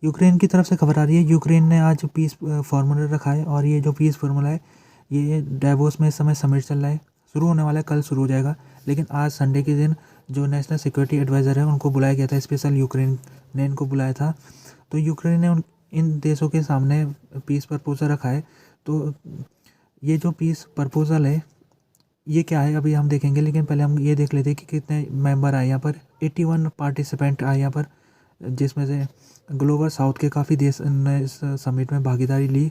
Ukraine की तरफ से खबर आ रही है, यूक्रेन ने आज पीस फार्मूला रखा है और ये जो पीस फार्मूला है ये डेवोस में इस समय समिट चल रहा है। शुरू होने वाला है, कल शुरू हो जाएगा। लेकिन आज संडे के दिन जो नेशनल सिक्योरिटी एडवाइज़र है उनको बुलाया गया था, स्पेशल यूक्रेन ने इनको बुलाया था। तो यूक्रेन ने इन देशों के सामने पीस प्रपोजल रखा है। तो ये जो पीस प्रपोजल है ये क्या है अभी हम देखेंगे, लेकिन पहले हम ये देख लेते हैं कि कितने मेंबर आए यहाँ पर। 81 पार्टिसिपेंट आए यहाँ पर, जिसमें से ग्लोबल साउथ के काफ़ी देश ने इस समिट में भागीदारी ली।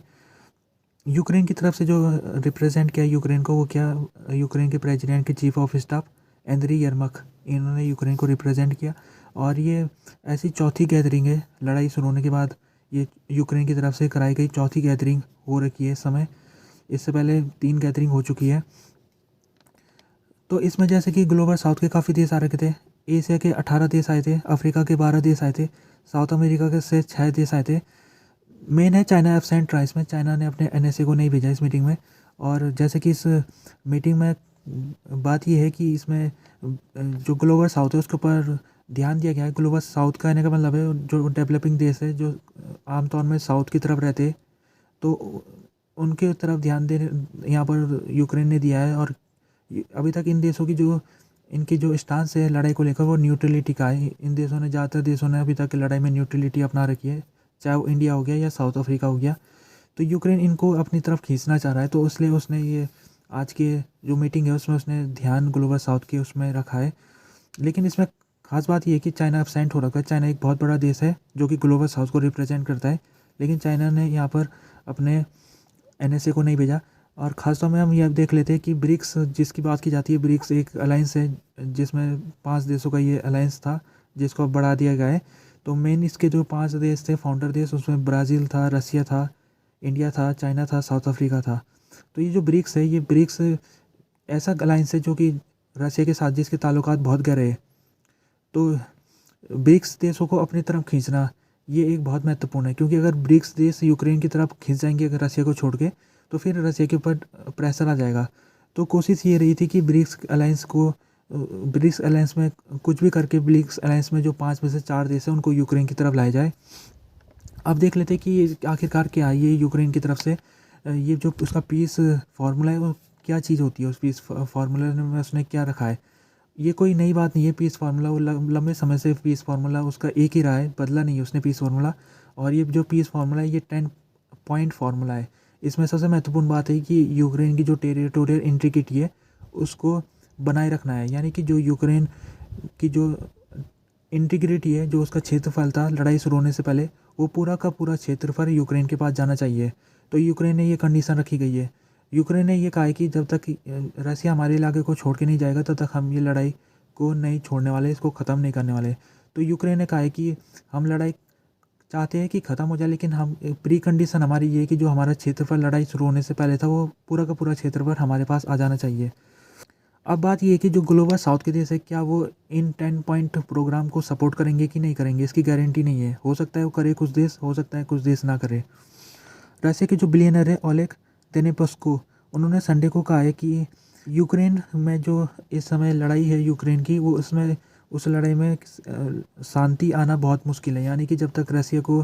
यूक्रेन की तरफ से जो रिप्रेजेंट किया यूक्रेन को, वो क्या, यूक्रेन के प्रेसिडेंट के चीफ ऑफ स्टाफ एंद्री यरमक, इन्होंने यूक्रेन को रिप्रेजेंट किया। और ये ऐसी चौथी गैदरिंग है लड़ाई शुरू होने के बाद, ये यूक्रेन की तरफ से कराई गई चौथी गैदरिंग हो रखी है इस समय। इससे पहले 3 गैदरिंग हो चुकी है। तो इसमें जैसे कि ग्लोबल साउथ के काफ़ी देश आ रखे थे, एशिया के 18 देश आए थे, अफ्रीका के 12 देश आए थे, साउथ अमेरिका के से 6 देश आए थे। मेन है चाइना एब्सेंट रहा इसमें, चाइना ने अपने एनएसए को नहीं भेजा इस मीटिंग में। और जैसे कि इस मीटिंग में बात ये है कि इसमें जो ग्लोबल साउथ है उसके ऊपर ध्यान दिया गया है। ग्लोबल साउथ का कहने का मतलब है जो डेवलपिंग देश है, जो आमतौर में साउथ की तरफ रहते, तो उनके तरफ ध्यान देने यहाँ पर यूक्रेन ने दिया है। और अभी तक इन देशों की जो इनकी जो स्टांस है लड़ाई को लेकर वो न्यूट्रलिटी का है। इन देशों ने, ज़्यादातर देशों ने अभी तक लड़ाई में न्यूट्रलिटी अपना रखी है, चाहे वो इंडिया हो गया या साउथ अफ्रीका हो गया। तो यूक्रेन इनको अपनी तरफ खींचना चाह रहा है, तो इसलिए उसने ये आज के जो मीटिंग है उसमें उसने ध्यान ग्लोबल साउथ के उसमें रखा है। लेकिन इसमें खास बात ये है कि चाइना एब्सेंट हो रखा है। चाइना एक बहुत बड़ा देश है जो कि ग्लोबल साउथ को रिप्रेजेंट करता है, लेकिन चाइना ने यहाँ पर अपने एनएसए को नहीं भेजा। और ख़ास तौर में हम यह देख लेते हैं कि ब्रिक्स जिसकी बात की जाती है, ब्रिक्स एक अलायंस है जिसमें 5 देशों का ये अलायंस था, जिसको अब बढ़ा दिया गया है। तो मेन इसके जो 5 देश थे फाउंडर देश, उसमें ब्राज़ील था, रसिया था, इंडिया था, चाइना था, साउथ अफ्रीका था। तो ये जो ब्रिक्स है, ये ब्रिक्स ऐसा अलायंस है जो कि रसिया के साथ जिसके ताल्लुकात बहुत गहरे हैं। तो ब्रिक्स देशों को अपनी तरफ खींचना ये एक बहुत महत्वपूर्ण है, क्योंकि अगर ब्रिक्स देश यूक्रेन की तरफ खींच जाएंगे अगर रसिया को छोड़ के, तो फिर रसिया के ऊपर प्रेशर आ जाएगा। तो कोशिश ये रही थी कि ब्रिक्स अलायंस में कुछ भी करके ब्रिक्स अलायंस में जो 5 में से 4 देश हैं उनको यूक्रेन की तरफ लाया जाए। अब देख लेते हैं कि आखिरकार क्या है ये यूक्रेन की तरफ से ये जो उसका पीस फार्मूला है वो क्या चीज़ होती है, उस पीस फार्मूला में उसने क्या रखा है। ये कोई नई बात नहीं है, पीस फार्मूला वो लंबे समय से पीस फार्मूला उसका एक ही रहा है, बदला नहीं है उसने पीस फार्मूला। और ये जो पीस फार्मूला है ये 10 पॉइंट फार्मूला है। इसमें सबसे महत्वपूर्ण बात है कि यूक्रेन की जो टेरिटोरियल इंटीग्रिटी है उसको बनाए रखना है, यानी कि जो यूक्रेन की जो इंटीग्रिटी है, जो उसका क्षेत्रफल था लड़ाई शुरू होने से पहले, वो पूरा का पूरा क्षेत्रफल यूक्रेन के पास जाना चाहिए। तो यूक्रेन ने ये कंडीशन रखी गई है। यूक्रेन ने ये कहा है कि जब तक रसिया हमारे इलाके को छोड़ के नहीं जाएगा तब तक हम ये लड़ाई को नहीं छोड़ने वाले, इसको ख़त्म नहीं करने वाले। तो यूक्रेन ने कहा है कि हम लड़ाई चाहते हैं कि ख़त्म हो जाए, लेकिन हम प्री कंडीशन हमारी ये है कि जो हमारा क्षेत्रफल लड़ाई शुरू होने से पहले था वो पूरा का पूरा क्षेत्रफल हमारे पास आ जाना चाहिए। अब बात ये है कि जो ग्लोबल साउथ के देश है क्या वो इन 10 पॉइंट प्रोग्राम को सपोर्ट करेंगे कि नहीं करेंगे, इसकी गारंटी नहीं है। हो सकता है वो करे कुछ देश, हो सकता है कुछ देश ना करे। रशिया के जो बिलियनर है ओलेग देनेपस्को, उन्होंने संडे को कहा है कि यूक्रेन में जो इस समय लड़ाई है यूक्रेन की, वो उसमें उस लड़ाई में शांति आना बहुत मुश्किल है। यानी कि जब तक रसिया को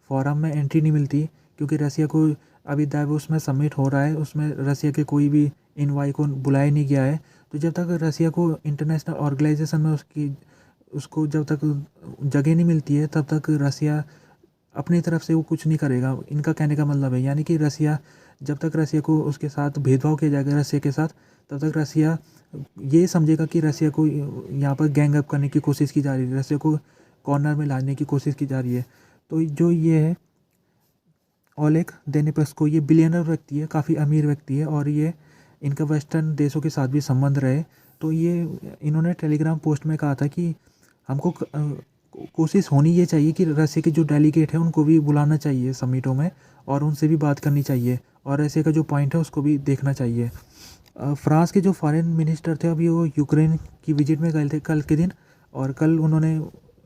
फोरम में एंट्री नहीं मिलती, क्योंकि रसिया को अभी दावोस में समिट हो रहा है, उसमें रसिया के कोई भी इनवाई को बुलाया नहीं गया है। तो जब तक रसिया को इंटरनेशनल ऑर्गेनाइजेशन में उसको जब तक जगह नहीं मिलती है तब तक रसिया अपनी तरफ से वो कुछ नहीं करेगा, इनका कहने का मतलब है। यानी कि रसिया, जब तक रसिया को उसके साथ भेदभाव किया जाएगा रसिया के साथ, तब तक रसिया ये समझेगा कि रसिया को यहाँ पर गैंग अप करने की कोशिश की जा रही है, रसिया को कॉर्नर में लाने की कोशिश की जा रही है। तो जो ये है ओलेग देनेपस्को, ये बिलियनर व्यक्ति है, काफ़ी अमीर व्यक्ति है, और ये इनका वेस्टर्न देशों के साथ भी संबंध रहे। तो ये इन्होंने टेलीग्राम पोस्ट में कहा था कि हमको कोशिश होनी ये चाहिए कि रसिया के जो डेलीगेट है उनको भी बुलाना चाहिए समिटों में, और उनसे भी बात करनी चाहिए, और रसिया का जो पॉइंट है उसको भी देखना चाहिए। फ्रांस के जो फॉरेन मिनिस्टर थे अभी वो यूक्रेन की विजिट में गए थे कल के दिन, और कल उन्होंने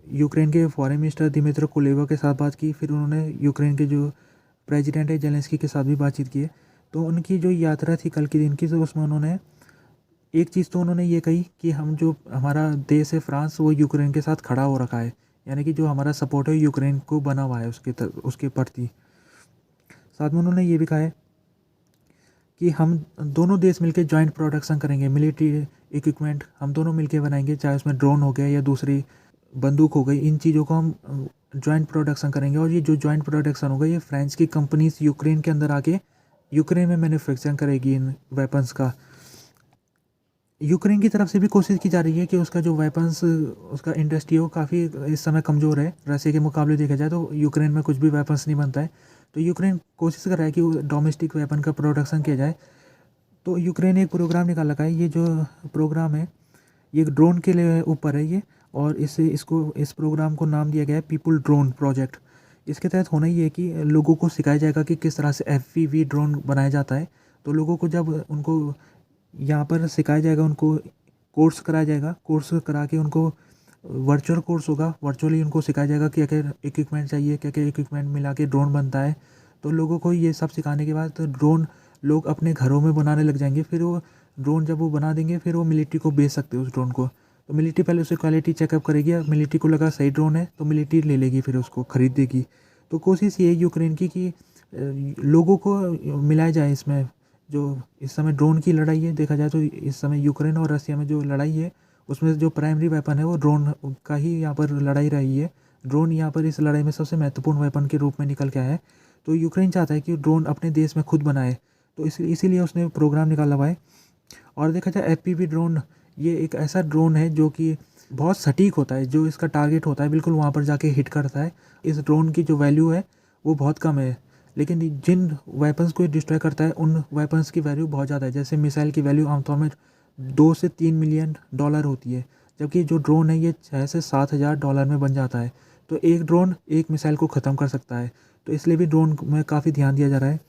यूक्रेन के फॉरेन मिनिस्टर दिमित्रो कुलेबा के साथ बात की। फिर उन्होंने यूक्रेन के जो प्रेसिडेंट है जेलेंस्की के साथ भी बातचीत की है। तो उनकी जो यात्रा थी कल के दिन की, तो उसमें उन्होंने एक चीज़ तो उन्होंने ये कही कि हम जो हमारा देश है फ्रांस, वो यूक्रेन के साथ खड़ा हो रखा है। यानी कि जो हमारा सपोर्ट है यूक्रेन को बना हुआ है उसके प्रति। साथ में उन्होंने ये भी कहा है कि हम दोनों देश मिलकर जॉइंट प्रोडक्शन करेंगे, मिलिट्री इक्विपमेंट हम दोनों मिलकर बनाएंगे, चाहे उसमें ड्रोन हो गया या दूसरी बंदूक हो गई, इन चीज़ों को हम जॉइंट प्रोडक्शन करेंगे। और ये जो जॉइंट प्रोडक्शन होगा ये फ्रांस की कंपनीज यूक्रेन के अंदर आके यूक्रेन में मैन्युफैक्चरिंग करेगी इन वेपन्स का। यूक्रेन की तरफ से भी कोशिश की जा रही है कि उसका जो वेपन्स उसका इंडस्ट्री है वो काफ़ी इस समय कमज़ोर है, रशिया के मुकाबले देखा जाए तो यूक्रेन में कुछ भी वेपन्स नहीं बनता है। तो यूक्रेन कोशिश कर रहा है कि डोमेस्टिक वेपन का प्रोडक्शन किया जाए। तो यूक्रेन एक प्रोग्राम निकाल रखा है, ये जो प्रोग्राम है ये ड्रोन के लिए ऊपर है ये, और इस प्रोग्राम को नाम दिया गया है पीपल ड्रोन प्रोजेक्ट। इसके तहत होना ये है कि लोगों को सिखाया जाएगा कि किस तरह से FPV ड्रोन बनाया जाता है। तो लोगों को जब उनको यहाँ पर सिखाया जाएगा, उनको कोर्स कराया जाएगा, कोर्स करा के उनको वर्चुअल कोर्स होगा, वर्चुअली उनको सिखाया जाएगा कि क्या क्या इक्विपमेंट चाहिए, क्या क्या इक्विपमेंट मिला के ड्रोन बनता है। तो लोगों को ये सब सिखाने के बाद तो ड्रोन लोग अपने घरों में बनाने लग जाएंगे। फिर वो ड्रोन जब वो बना देंगे फिर वो मिलिट्री को बेच सकते हैं उस ड्रोन को। तो मिलिट्री पहले उसकी क्वालिटी चेकअप करेगी, मिलिट्री को लगा सही ड्रोन है तो मिलिट्री ले लेगी, फिर उसको खरीदेगी। तो कोशिश ये है यूक्रेन की कि लोगों को मिलाया जाए इसमें। जो इस समय ड्रोन की लड़ाई है, देखा जाए तो इस समय यूक्रेन और रशिया में जो लड़ाई है उसमें जो प्राइमरी वेपन है वो ड्रोन का ही यहाँ पर लड़ाई रही है। ड्रोन यहाँ पर इस लड़ाई में सबसे महत्वपूर्ण वेपन के रूप में निकल के आया है। तो यूक्रेन चाहता है कि ड्रोन अपने देश में खुद बनाए, तो इसीलिए उसने प्रोग्राम निकाला हुआ है। और देखा जाए FPV ड्रोन ये एक ऐसा ड्रोन है जो कि बहुत सटीक होता है, जो इसका टारगेट होता है बिल्कुल वहाँ पर जाके हिट करता है। इस ड्रोन की जो वैल्यू है वो बहुत कम है, लेकिन जिन वेपन्स को डिस्ट्रॉय करता है उन वेपन्स की वैल्यू बहुत ज़्यादा है। जैसे मिसाइल की वैल्यू आमतौर में $2 से $3 मिलियन होती है, जबकि जो ड्रोन है ये $6 से $7,000 में बन जाता है। तो एक ड्रोन एक मिसाइल को ख़त्म कर सकता है। तो इसलिए भी ड्रोन में काफ़ी ध्यान दिया जा रहा है।